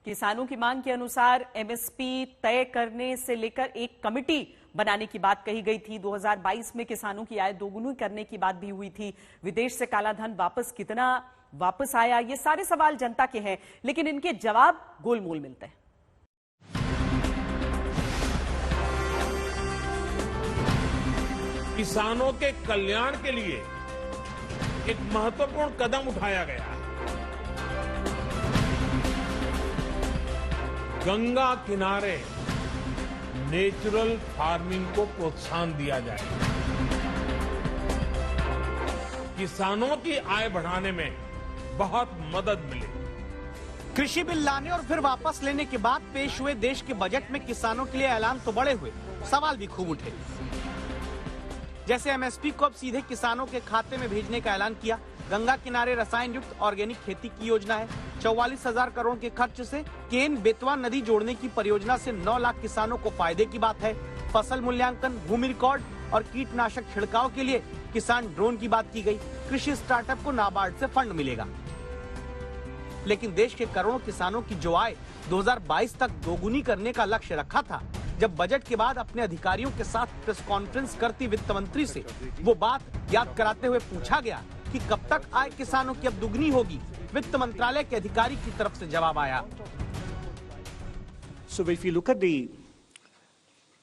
किसानों की मांग के अनुसार एमएसपी तय करने से लेकर एक कमेटी बनाने की बात कही गई थी। 2022 में किसानों की आय दोगुनी करने की बात भी हुई थी। विदेश से कालाधन कितना वापस आया, ये सारे सवाल जनता के हैं, लेकिन इनके जवाब गोलमोल मिलते हैं। किसानों के कल्याण के लिए एक महत्वपूर्ण कदम उठाया गया है। गंगा किनारे नेचुरल फार्मिंग को प्रोत्साहन दिया जाएगा। किसानों की आय बढ़ाने में बहुत मदद मिलेगी। कृषि बिल लाने और फिर वापस लेने के बाद पेश हुए देश के बजट में किसानों के लिए ऐलान तो बड़े हुए, सवाल भी खूब उठे। जैसे एमएसपी को अब सीधे किसानों के खाते में भेजने का ऐलान किया। गंगा किनारे रसायन युक्त ऑर्गेनिक खेती की योजना है। 44,000 करोड़ के खर्च से केन बेतवा नदी जोड़ने की परियोजना से 9 लाख किसानों को फायदे की बात है। फसल मूल्यांकन, भूमि रिकॉर्ड और कीटनाशक छिड़काव के लिए किसान ड्रोन की बात की गई। कृषि स्टार्टअप को नाबार्ड से फंड मिलेगा। लेकिन देश के करोड़ों किसानों की जो आय 2022 तक दोगुनी करने का लक्ष्य रखा था, जब बजट के बाद अपने अधिकारियों के साथ प्रेस कॉन्फ्रेंस करती वित्त मंत्री से वो बात याद कराते हुए पूछा गया कि कब तक आय किसानों की अब दुगनी होगी, वित्त मंत्रालय के अधिकारी की तरफ से जवाब आया। So if you look at the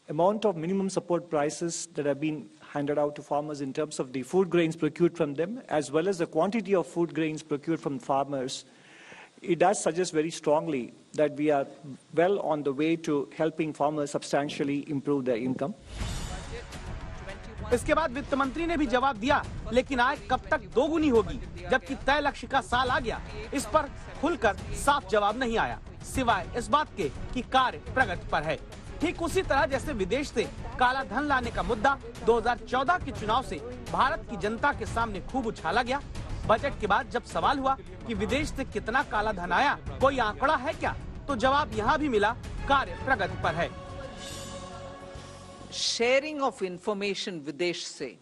amount of minimum support prices that have been handed out to farmers in terms of the food grains procured from them, as well as the quantity of food grains procured from farmers, it does suggest very strongly that we are well on the way to helping farmers substantially improve their income. इसके बाद वित्त मंत्री ने भी जवाब दिया, लेकिन आय कब तक दोगुनी होगी, जबकि तय लक्ष्य का साल आ गया। इस पर खुलकर साफ जवाब नहीं आया, सिवाय इस बात के कि कार्य प्रगति पर है। ठीक उसी तरह जैसे विदेश से काला धन लाने का मुद्दा 2014 के चुनाव से भारत की जनता के सामने खूब उछाला गया। बजट के बाद जब सवाल हुआ कि विदेश से कितना काला धन आया, कोई आंकड़ा है क्या, तो जवाब यहाँ भी मिला, कार्य प्रगति पर है। शेयरिंग ऑफ इंफॉर्मेशन विदेश से,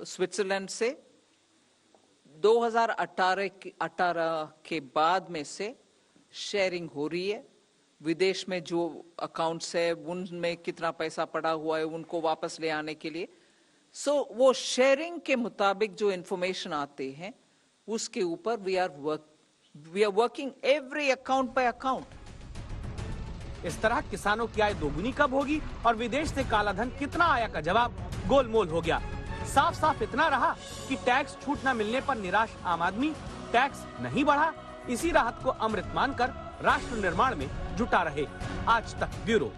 स्विट्जरलैंड से 2018 के बाद में से शेयरिंग हो रही है। विदेश में जो अकाउंट्स है उनमें कितना पैसा पड़ा हुआ है उनको वापस ले आने के लिए। वो शेयरिंग के मुताबिक जो इंफॉर्मेशन आते हैं उसके ऊपर we are working every account by account. इस तरह किसानों की आय दोगुनी कब होगी और विदेश से कालाधन कितना आया का जवाब गोलमोल हो गया। साफ साफ इतना रहा कि टैक्स छूट न मिलने पर निराश आम आदमी टैक्स नहीं बढ़ा, इसी राहत को अमृत मानकर राष्ट्र निर्माण में जुटा रहे। आज तक ब्यूरो।